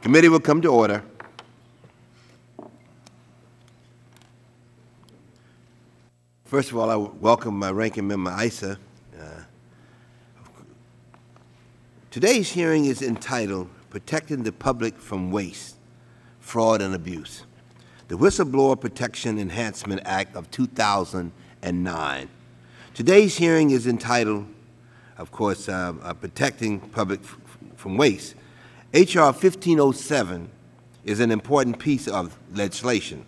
Committee will come to order. First of all, I welcome my ranking member, Issa. Today's hearing is entitled Protecting the Public from Waste, Fraud, and Abuse, the Whistleblower Protection Enhancement Act of 2009. Today's hearing is entitled, of course, Protecting Public from Waste. H.R. 1507 is an important piece of legislation.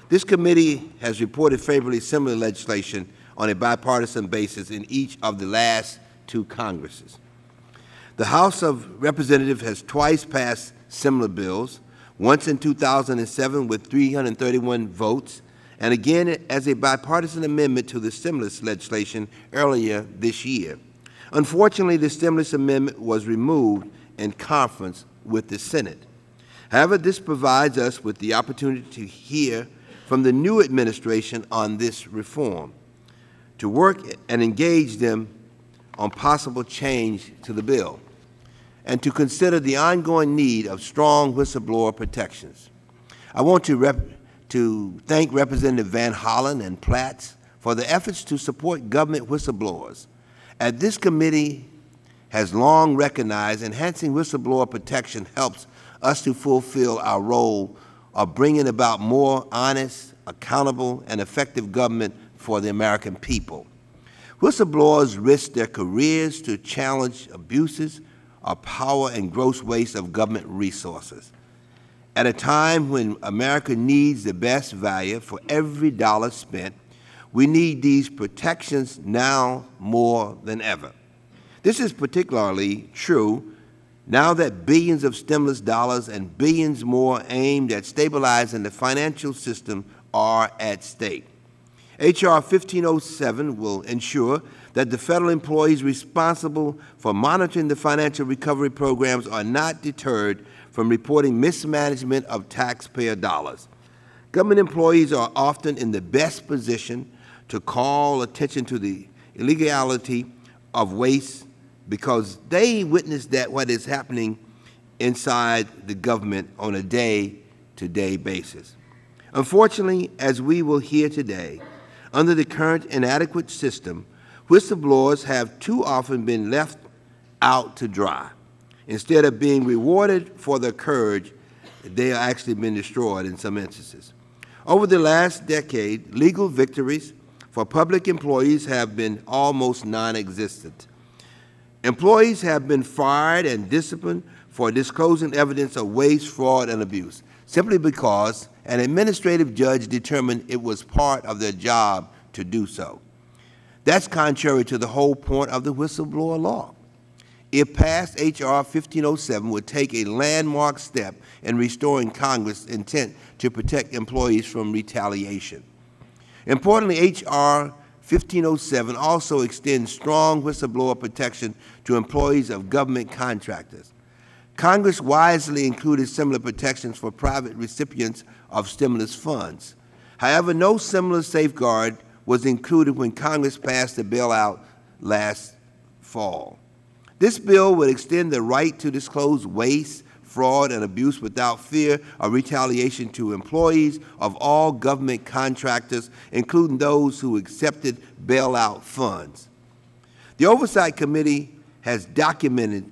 This committee has reported favorably similar legislation on a bipartisan basis in each of the last two Congresses. The House of Representatives has twice passed similar bills, once in 2007 with 331 votes, and again as a bipartisan amendment to the stimulus legislation earlier this year. Unfortunately, the stimulus amendment was removed in conference with the Senate. However, this provides us with the opportunity to hear from the new administration on this reform, to work and engage them on possible change to the bill, and to consider the ongoing need of strong whistleblower protections. I want to thank Representative Van Hollen and Platts for the efforts to support government whistleblowers. As this committee has long recognized, enhancing whistleblower protection helps us to fulfill our role of bringing about more honest, accountable, and effective government for the American people. Whistleblowers risk their careers to challenge abuses of power and gross waste of government resources. At a time when America needs the best value for every dollar spent, we need these protections now more than ever. This is particularly true now that billions of stimulus dollars and billions more aimed at stabilizing the financial system are at stake. H.R. 1507 will ensure that the federal employees responsible for monitoring the financial recovery programs are not deterred from reporting mismanagement of taxpayer dollars. Government employees are often in the best position to call attention to the illegality of waste because they witness what is happening inside the government on a day-to-day basis. Unfortunately, as we will hear today, under the current inadequate system, whistleblowers have too often been left out to dry. Instead of being rewarded for their courage, they have actually been destroyed in some instances. Over the last decade, legal victories for public employees have been almost non-existent. Employees have been fired and disciplined for disclosing evidence of waste, fraud, and abuse, simply because an administrative judge determined it was part of their job to do so. That's contrary to the whole point of the whistleblower law. If passed, H.R. 1507 would take a landmark step in restoring Congress' intent to protect employees from retaliation. Importantly, H.R. 1507 also extends strong whistleblower protection to employees of government contractors. Congress wisely included similar protections for private recipients of stimulus funds. However, no similar safeguard was included when Congress passed the bailout last fall. This bill would extend the right to disclose waste, fraud, and abuse without fear of retaliation to employees of all government contractors, including those who accepted bailout funds. The Oversight Committee has documented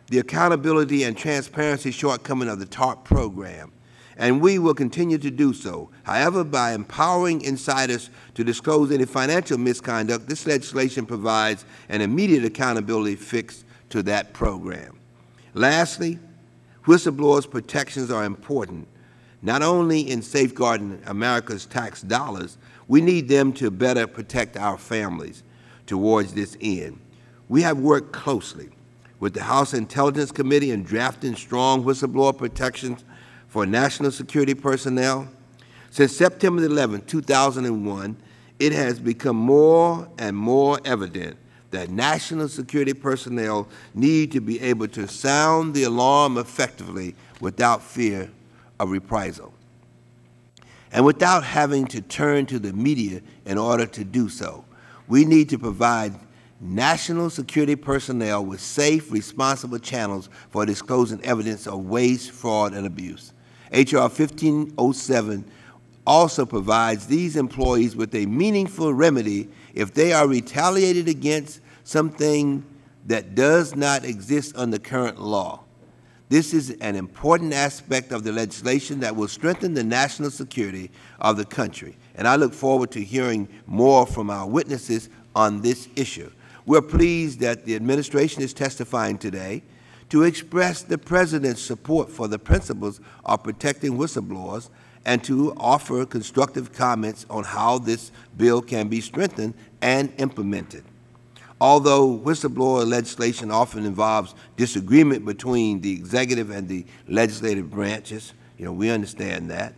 the accountability and transparency shortcoming of the TARP program, and we will continue to do so. However, by empowering insiders to disclose any financial misconduct, this legislation provides an immediate accountability fix to that program. Lastly, whistleblowers' protections are important, not only in safeguarding America's tax dollars. We need them to better protect our families towards this end. We have worked closely with the House Intelligence Committee in drafting strong whistleblower protections for national security personnel. Since September 11, 2001, it has become more and more evident that national security personnel need to be able to sound the alarm effectively without fear of reprisal, and without having to turn to the media in order to do so. We need to provide national security personnel with safe, responsible channels for disclosing evidence of waste, fraud, and abuse. H.R. 1507 also provides these employees with a meaningful remedy if they are retaliated against something that does not exist under current law. This is an important aspect of the legislation that will strengthen the national security of the country, and I look forward to hearing more from our witnesses on this issue. We're pleased that the administration is testifying today to express the President's support for the principles of protecting whistleblowers and to offer constructive comments on how this bill can be strengthened and implemented. Although whistleblower legislation often involves disagreement between the executive and the legislative branches, we understand that,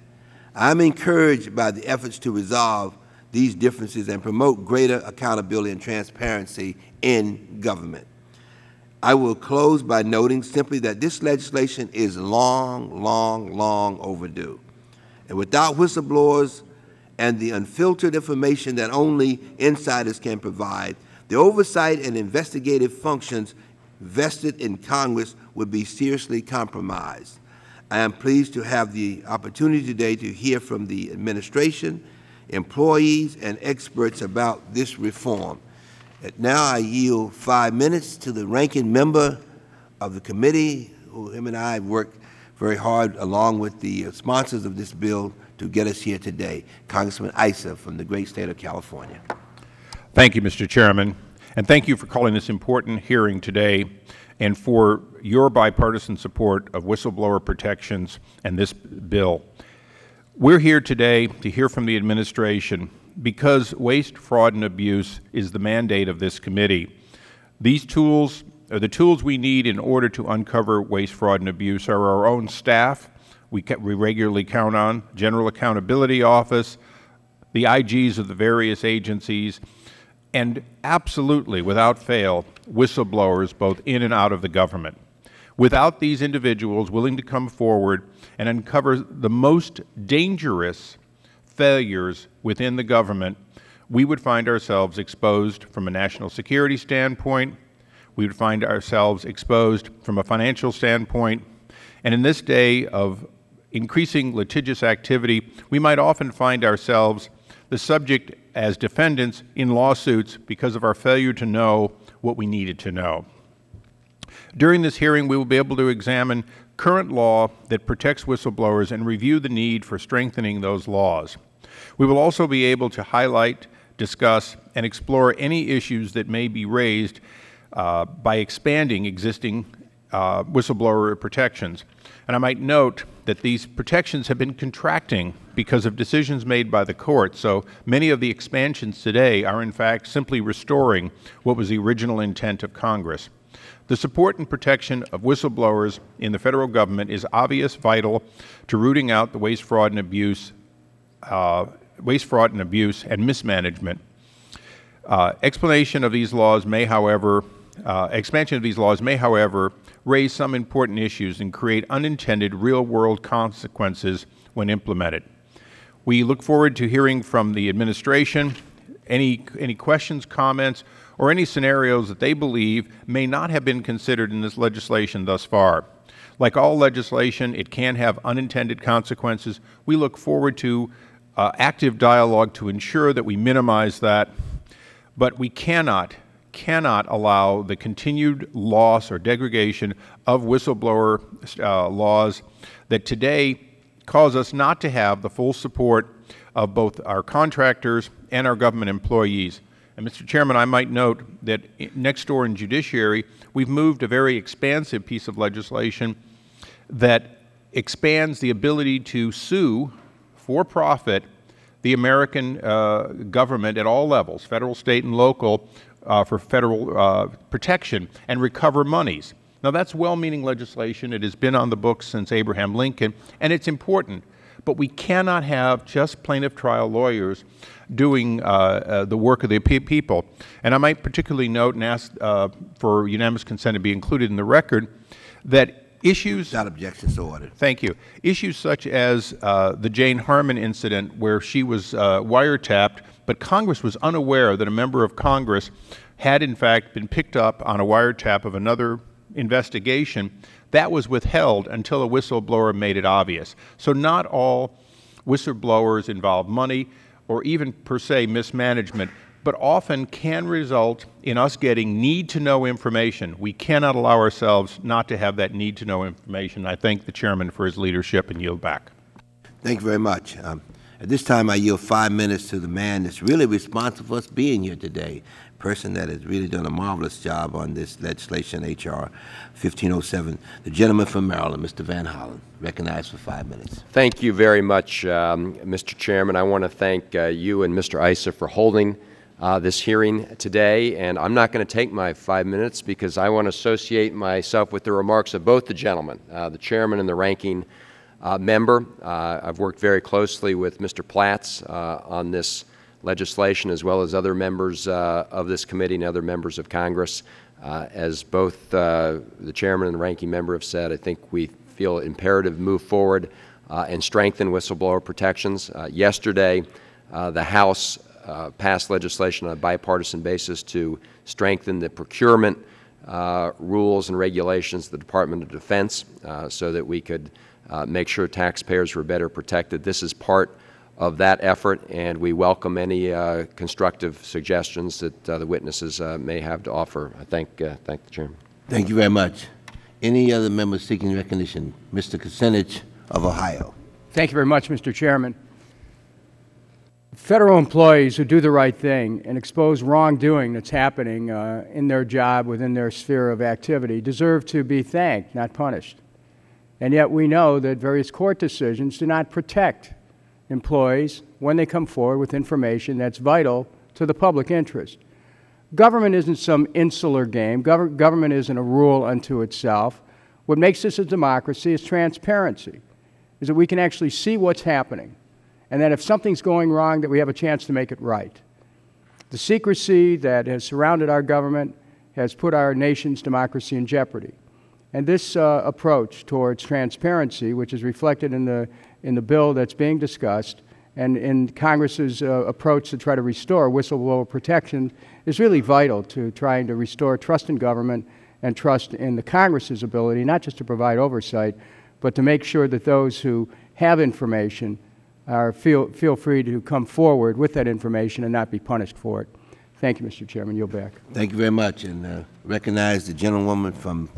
I'm encouraged by the efforts to resolve these differences and promote greater accountability and transparency in government. I will close by noting simply that this legislation is long, long, long overdue. And without whistleblowers and the unfiltered information that only insiders can provide, the oversight and investigative functions vested in Congress would be seriously compromised. I am pleased to have the opportunity today to hear from the administration, employees, and experts about this reform. Now I yield 5 minutes to the ranking member of the committee, who him and I have worked very hard along with the sponsors of this bill to get us here today, Congressman Issa from the great state of California. Thank you, Mr. Chairman, and thank you for calling this important hearing today and for your bipartisan support of whistleblower protections and this bill. We're here today to hear from the administration because waste, fraud, and abuse is the mandate of this committee. These tools are the tools we need in order to uncover waste, fraud, and abuse are our own staff we regularly count on, General Accountability Office, the IGs of the various agencies, and absolutely, without fail, whistleblowers both in and out of the government. Without these individuals willing to come forward and uncover the most dangerous failures within the government, we would find ourselves exposed from a national security standpoint, we would find ourselves exposed from a financial standpoint, and in this day of increasing litigious activity, we might often find ourselves the subject as defendants in lawsuits because of our failure to know what we needed to know. During this hearing, we will be able to examine current law that protects whistleblowers and review the need for strengthening those laws. We will also be able to highlight, discuss, and explore any issues that may be raised by expanding existing whistleblower protections. And I might note that these protections have been contracting because of decisions made by the court, so many of the expansions today are in fact simply restoring what was the original intent of Congress. The support and protection of whistleblowers in the Federal Government is obvious, vital to rooting out the waste, fraud, and abuse, and mismanagement. Expansion of these laws may, however, raise some important issues and create unintended real-world consequences when implemented. We look forward to hearing from the administration any questions, comments, or any scenarios that they believe may not have been considered in this legislation thus far. Like all legislation, it can have unintended consequences. We look forward to active dialogue to ensure that we minimize that, but we cannot allow the continued loss or degradation of whistleblower laws that today cause us not to have the full support of both our contractors and our government employees. And Mr. Chairman, I might note that next door in Judiciary, we've moved a very expansive piece of legislation that expands the ability to sue for profit the American government at all levels, federal, state, and local, for federal protection and recover monies. Now, that's well-meaning legislation. It has been on the books since Abraham Lincoln, and it's important. But we cannot have just plaintiff trial lawyers doing the work of the people. And I might particularly note and ask for unanimous consent to be included in the record that issues— Without objection, so ordered. Thank you. Issues such as the Jane Harmon incident where she was wiretapped, but Congress was unaware that a member of Congress had in fact been picked up on a wiretap of another investigation, that was withheld until a whistleblower made it obvious. So not all whistleblowers involve money or even per se mismanagement, but often can result in us getting need-to-know information. We cannot allow ourselves not to have that need-to-know information. I thank the Chairman for his leadership and yield back. Thank you very much. At this time, I yield 5 minutes to the man that's really responsible for us being here today, a person that has really done a marvelous job on this legislation, H.R. 1507, the gentleman from Maryland, Mr. Van Hollen, recognized for 5 minutes. Thank you very much, Mr. Chairman. I want to thank you and Mr. Issa for holding this hearing today, and I'm not going to take my 5 minutes because I want to associate myself with the remarks of both the gentlemen, the Chairman and the Ranking Member. I've worked very closely with Mr. Platts on this legislation as well as other members of this committee and other members of Congress. As both the Chairman and the Ranking Member have said, I think we feel imperative to move forward and strengthen whistleblower protections. Yesterday, the House passed legislation on a bipartisan basis to strengthen the procurement rules and regulations of the Department of Defense so that we could make sure taxpayers were better protected. This is part of that effort, and we welcome any constructive suggestions that the witnesses may have to offer. I thank the Chairman. Thank you very much. Any other members seeking recognition? Mr. Kucinich of Ohio. Thank you very much, Mr. Chairman. Federal employees who do the right thing and expose wrongdoing that's happening in their job within their sphere of activity deserve to be thanked, not punished. And yet we know that various court decisions do not protect employees when they come forward with information that's vital to the public interest. Government isn't some insular game. Government isn't a rule unto itself. What makes this a democracy is transparency, is that we can actually see what's happening, and that if something's going wrong, that we have a chance to make it right. The secrecy that has surrounded our government has put our nation's democracy in jeopardy. And this approach towards transparency, which is reflected in the bill that's being discussed, and in Congress's approach to try to restore whistleblower protection, is really vital to trying to restore trust in government and trust in the Congress's ability not just to provide oversight, but to make sure that those who have information feel free to come forward with that information and not be punished for it. Thank you, Mr. Chairman. Yield back. Thank you very much, and recognize the gentlewoman from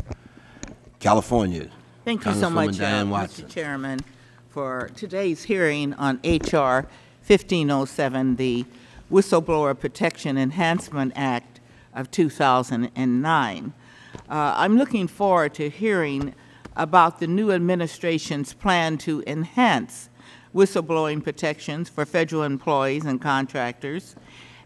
California. Thank you so much, Mr. Chairman, for today's hearing on H.R. 1507, the Whistleblower Protection Enhancement Act of 2009. I'm looking forward to hearing about the new administration's plan to enhance whistleblowing protections for federal employees and contractors,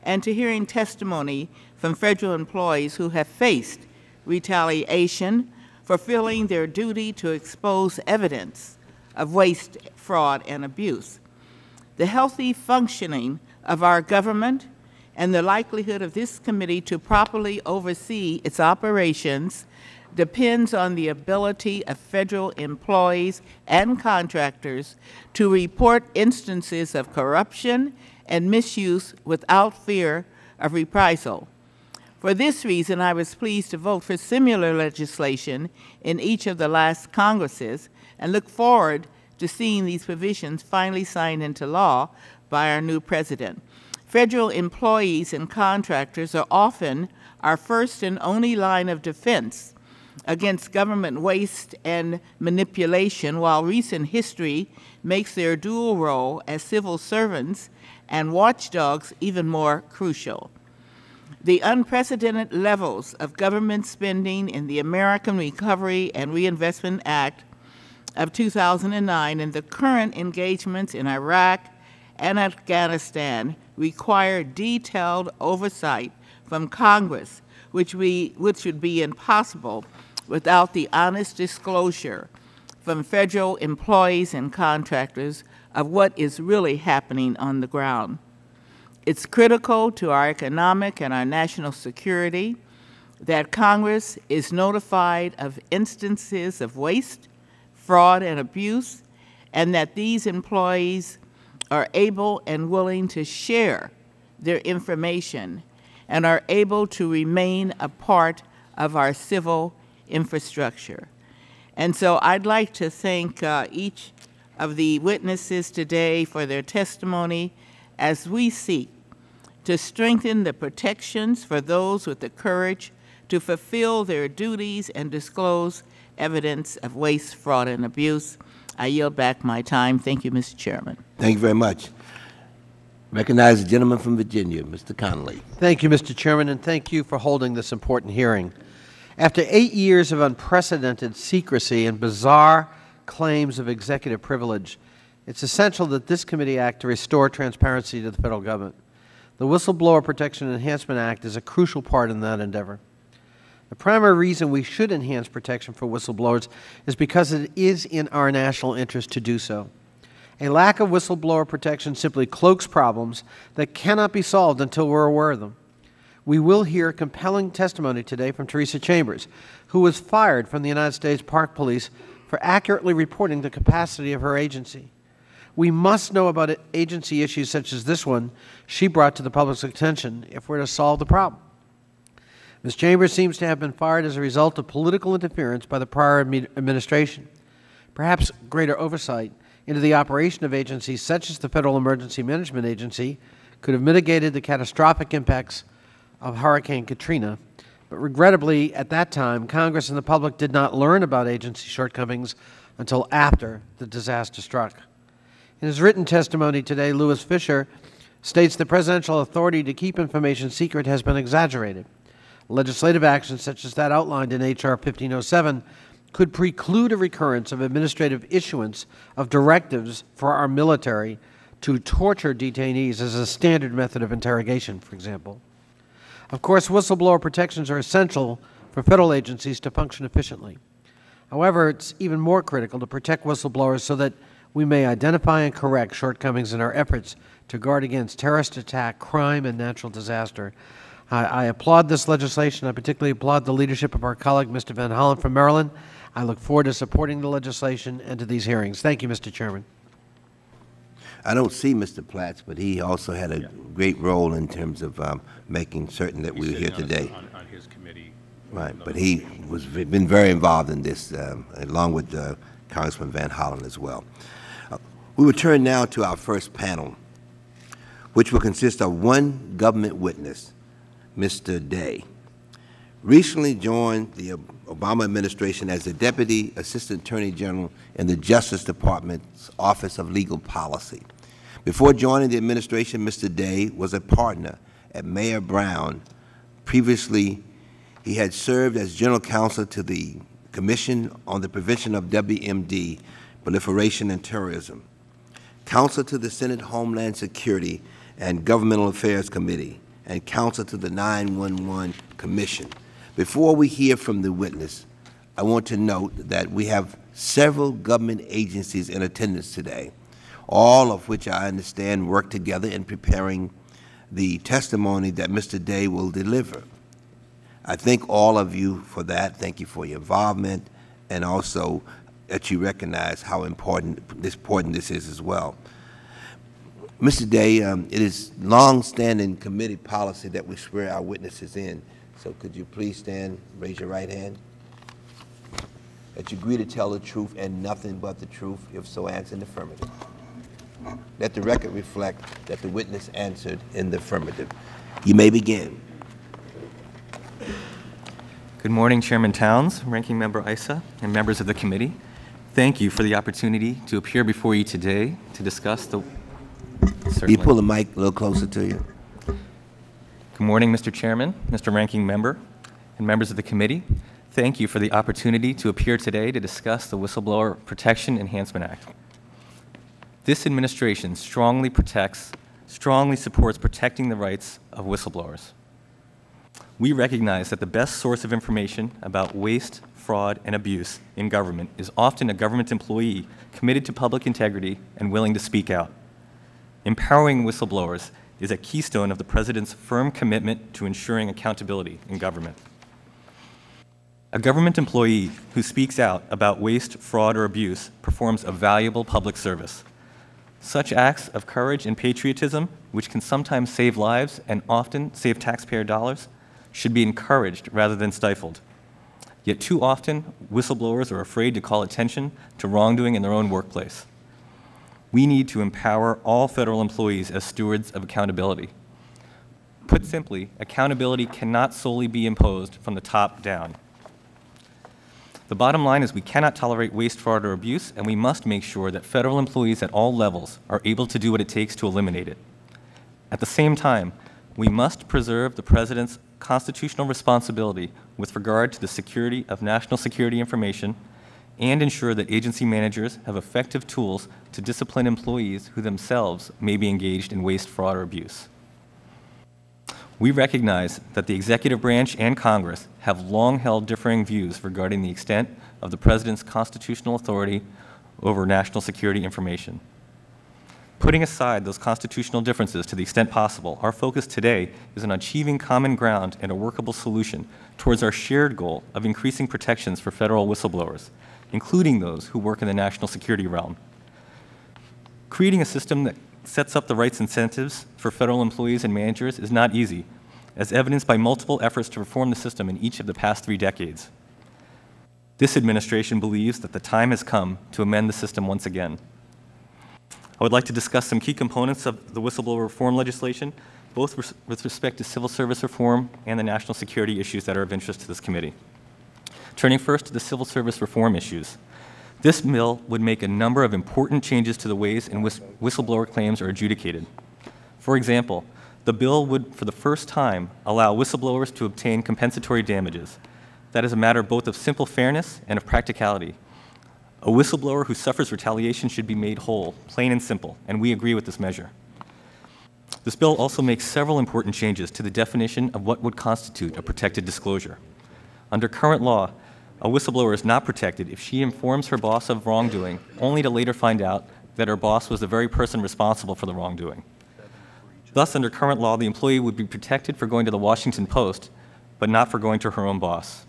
and to hearing testimony from federal employees who have faced retaliation for fulfilling their duty to expose evidence of waste, fraud, and abuse. The healthy functioning of our government and the likelihood of this committee to properly oversee its operations depends on the ability of federal employees and contractors to report instances of corruption and misuse without fear of reprisal. For this reason, I was pleased to vote for similar legislation in each of the last Congresses and look forward to seeing these provisions finally signed into law by our new President. Federal employees and contractors are often our first and only line of defense against government waste and manipulation, while recent history makes their dual role as civil servants and watchdogs even more crucial. The unprecedented levels of government spending in the American Recovery and Reinvestment Act of 2009 and the current engagements in Iraq and Afghanistan require detailed oversight from Congress, which would be impossible without the honest disclosure from federal employees and contractors of what is really happening on the ground. It's critical to our economic and our national security that Congress is notified of instances of waste, fraud, and abuse, and that these employees are able and willing to share their information, and are able to remain a part of our civil infrastructure. And so I'd like to thank each of the witnesses today for their testimony as we seek to strengthen the protections for those with the courage to fulfill their duties and disclose evidence of waste, fraud, and abuse. I yield back my time. Thank you, Mr. Chairman. Thank you very much. Recognize the gentleman from Virginia, Mr. Connolly. Thank you, Mr. Chairman, and thank you for holding this important hearing. After 8 years of unprecedented secrecy and bizarre claims of executive privilege, it's essential that this committee act to restore transparency to the federal government. The Whistleblower Protection Enhancement Act is a crucial part in that endeavor. The primary reason we should enhance protection for whistleblowers is because it is in our national interest to do so. A lack of whistleblower protection simply cloaks problems that cannot be solved until we're aware of them. We will hear compelling testimony today from Teresa Chambers, who was fired from the United States Park Police for accurately reporting the capacity of her agency. We must know about agency issues such as this one she brought to the public's attention if we're to solve the problem. Ms. Chambers seems to have been fired as a result of political interference by the prior administration. Perhaps greater oversight into the operation of agencies such as the Federal Emergency Management Agency could have mitigated the catastrophic impacts of Hurricane Katrina, but regrettably, at that time, Congress and the public did not learn about agency shortcomings until after the disaster struck. In his written testimony today, Louis Fisher states the presidential authority to keep information secret has been exaggerated. Legislative action such as that outlined in H.R. 1507 could preclude a recurrence of administrative issuance of directives for our military to torture detainees as a standard method of interrogation, for example. Of course, whistleblower protections are essential for federal agencies to function efficiently. However, it's even more critical to protect whistleblowers so that we may identify and correct shortcomings in our efforts to guard against terrorist attack, crime, and natural disaster. I applaud this legislation. I particularly applaud the leadership of our colleague, Mr. Van Hollen from Maryland. I look forward to supporting the legislation and to these hearings. Thank you, Mr. Chairman. I don't see Mr. Platts, but he also had a great role in terms of making certain that we were here today. On his committee. Right, but he was been very involved in this, along with Congressman Van Hollen as well. We will turn now to our first panel, which will consist of one government witness, Mr. Day. Recently joined the Obama administration as the Deputy Assistant Attorney General in the Justice Department's Office of Legal Policy. Before joining the administration, Mr. Day was a partner at Mayor Brown. Previously, he had served as General Counsel to the Commission on the Prevention of WMD, Proliferation and Terrorism, Counsel to the Senate Homeland Security and Governmental Affairs Committee, and Counsel to the 911 Commission. Before we hear from the witness, I want to note that we have several government agencies in attendance today, all of which I understand work together in preparing the testimony that Mr. Day will deliver. I thank all of you for that. Thank you for your involvement, and also that you recognize how important this is as well. Mr. Day, it is long-standing committee policy that we swear our witnesses in. So could you please stand, raise your right hand? That you agree to tell the truth and nothing but the truth, if so answer in the affirmative. Let the record reflect that the witness answered in the affirmative. You may begin. Good morning, Chairman Towns, Ranking Member Issa, and members of the committee. Thank you for the opportunity to appear before you today to discuss the... Can you pull the mic a little closer to you? Good morning, Mr. Chairman, Mr. Ranking Member, and members of the committee. Thank you for the opportunity to appear today to discuss the Whistleblower Protection Enhancement Act. This administration strongly supports protecting the rights of whistleblowers. We recognize that the best source of information about waste, fraud, and abuse in government is often a government employee committed to public integrity and willing to speak out. Empowering whistleblowers is a keystone of the President's firm commitment to ensuring accountability in government. A government employee who speaks out about waste, fraud, or abuse performs a valuable public service. Such acts of courage and patriotism, which can sometimes save lives and often save taxpayer dollars, should be encouraged rather than stifled. Yet too often, whistleblowers are afraid to call attention to wrongdoing in their own workplace. We need to empower all federal employees as stewards of accountability. Put simply, accountability cannot solely be imposed from the top down. The bottom line is we cannot tolerate waste, fraud, or abuse, and we must make sure that federal employees at all levels are able to do what it takes to eliminate it. At the same time, we must preserve the President's constitutional responsibility with regard to the security of national security information and ensure that agency managers have effective tools to discipline employees who themselves may be engaged in waste, fraud, or abuse. We recognize that the executive branch and Congress have long held differing views regarding the extent of the President's constitutional authority over national security information. Putting aside those constitutional differences to the extent possible, our focus today is on achieving common ground and a workable solution towards our shared goal of increasing protections for federal whistleblowers, including those who work in the national security realm. Creating a system that sets up the right incentives for federal employees and managers is not easy, as evidenced by multiple efforts to reform the system in each of the past 3 decades. This administration believes that the time has come to amend the system once again. I would like to discuss some key components of the whistleblower reform legislation, both with respect to civil service reform and the national security issues that are of interest to this committee. Turning first to the civil service reform issues. This bill would make a number of important changes to the ways in which whistleblower claims are adjudicated. For example, the bill would, for the first time, allow whistleblowers to obtain compensatory damages. That is a matter both of simple fairness and of practicality. A whistleblower who suffers retaliation should be made whole, plain and simple, and we agree with this measure. This bill also makes several important changes to the definition of what would constitute a protected disclosure. Under current law, a whistleblower is not protected if she informs her boss of wrongdoing, only to later find out that her boss was the very person responsible for the wrongdoing. Thus, under current law, the employee would be protected for going to the Washington Post, but not for going to her own boss.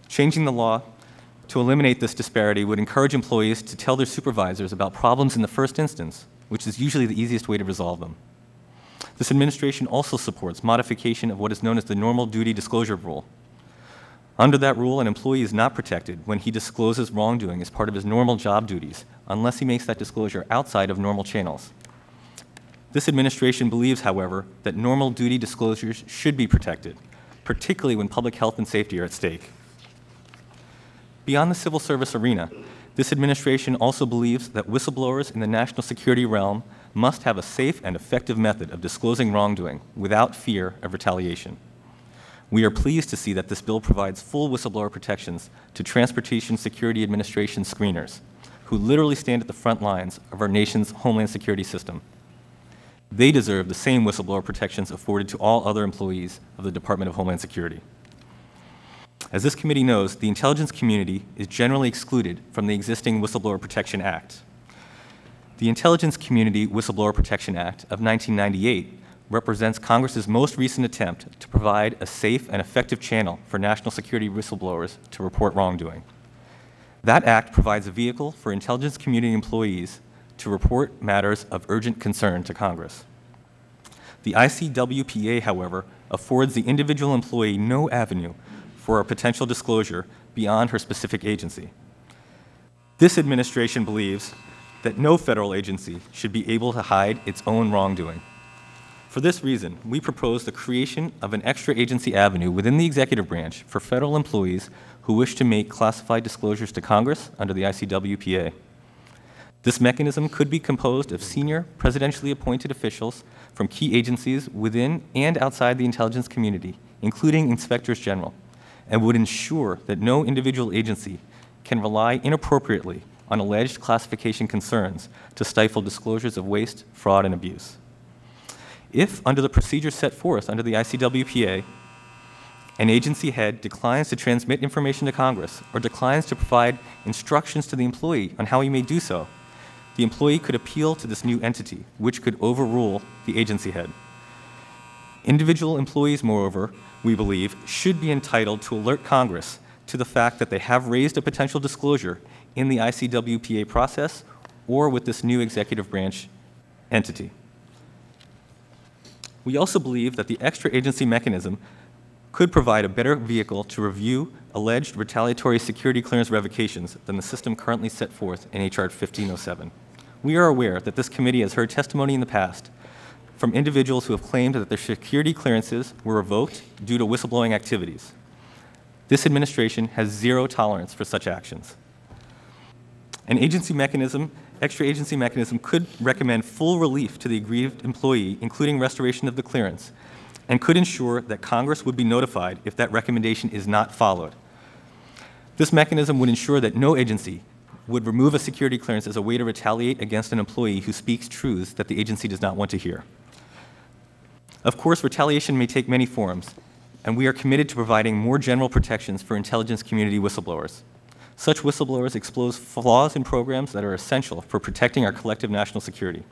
Changing the law to eliminate this disparity would encourage employees to tell their supervisors about problems in the first instance, which is usually the easiest way to resolve them. This administration also supports modification of what is known as the normal duty disclosure rule. Under that rule, an employee is not protected when he discloses wrongdoing as part of his normal job duties, unless he makes that disclosure outside of normal channels. This administration believes, however, that normal duty disclosures should be protected, particularly when public health and safety are at stake. Beyond the civil service arena, this administration also believes that whistleblowers in the national security realm must have a safe and effective method of disclosing wrongdoing without fear of retaliation. We are pleased to see that this bill provides full whistleblower protections to Transportation Security Administration screeners, who literally stand at the front lines of our nation's homeland security system. They deserve the same whistleblower protections afforded to all other employees of the Department of Homeland Security. As this committee knows, the intelligence community is generally excluded from the existing Whistleblower Protection Act. The Intelligence Community Whistleblower Protection Act of 1998 represents Congress's most recent attempt to provide a safe and effective channel for national security whistleblowers to report wrongdoing. That act provides a vehicle for intelligence community employees to report matters of urgent concern to Congress. The ICWPA, however, affords the individual employee no avenue for a potential disclosure beyond her specific agency. This administration believes that no federal agency should be able to hide its own wrongdoing. For this reason, we propose the creation of an extra agency avenue within the executive branch for federal employees who wish to make classified disclosures to Congress under the ICWPA. This mechanism could be composed of senior presidentially appointed officials from key agencies within and outside the intelligence community, including inspectors general, and would ensure that no individual agency can rely inappropriately on alleged classification concerns to stifle disclosures of waste, fraud, and abuse. If, under the procedures set forth under the ICWPA, an agency head declines to transmit information to Congress or declines to provide instructions to the employee on how he may do so, the employee could appeal to this new entity, which could overrule the agency head. Individual employees, moreover, we believe, should be entitled to alert Congress to the fact that they have raised a potential disclosure in the ICWPA process or with this new executive branch entity. We also believe that the extra agency mechanism could provide a better vehicle to review alleged retaliatory security clearance revocations than the system currently set forth in H.R. 1507. We are aware that this committee has heard testimony in the past from individuals who have claimed that their security clearances were revoked due to whistleblowing activities. This administration has zero tolerance for such actions. An extra agency mechanism could recommend full relief to the aggrieved employee, including restoration of the clearance, and could ensure that Congress would be notified if that recommendation is not followed. This mechanism would ensure that no agency would remove a security clearance as a way to retaliate against an employee who speaks truths that the agency does not want to hear. Of course, retaliation may take many forms, and we are committed to providing more general protections for intelligence community whistleblowers. Such whistleblowers expose flaws in programs that are essential for protecting our collective national security.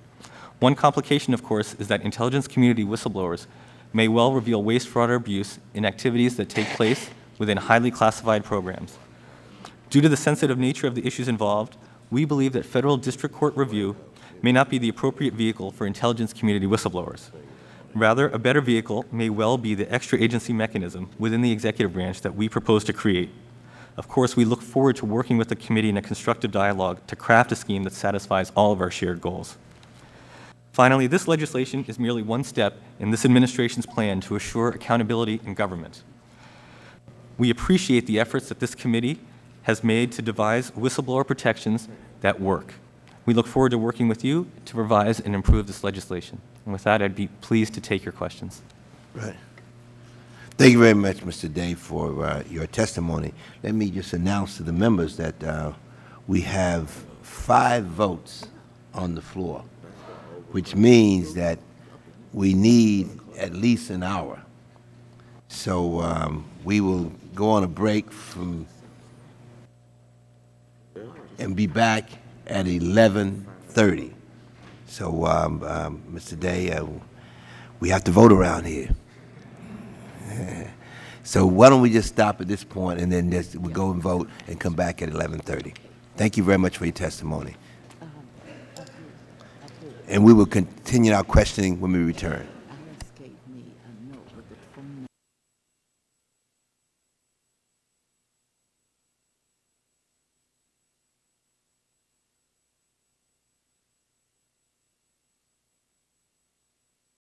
One complication, of course, is that intelligence community whistleblowers may well reveal waste, fraud, or abuse in activities that take place within highly classified programs. Due to the sensitive nature of the issues involved, we believe that federal district court review may not be the appropriate vehicle for intelligence community whistleblowers. Rather, a better vehicle may well be the extra agency mechanism within the executive branch that we propose to create. Of course, we look forward to working with the committee in a constructive dialogue to craft a scheme that satisfies all of our shared goals. Finally, this legislation is merely one step in this administration's plan to assure accountability in government. We appreciate the efforts that this committee has made to devise whistleblower protections that work. We look forward to working with you to revise and improve this legislation. And with that, I'd be pleased to take your questions. Right. Thank you very much, Mr. Day, for your testimony. Let me just announce to the members that we have 5 votes on the floor, which means that we need at least an hour. So we will go on a break and be back at 11:30. So, Mr. Day, we have to vote around here. So why don't we just stop at this point and then we'll go and vote and come back at 11:30. Thank you very much for your testimony. And we will continue our questioning when we return.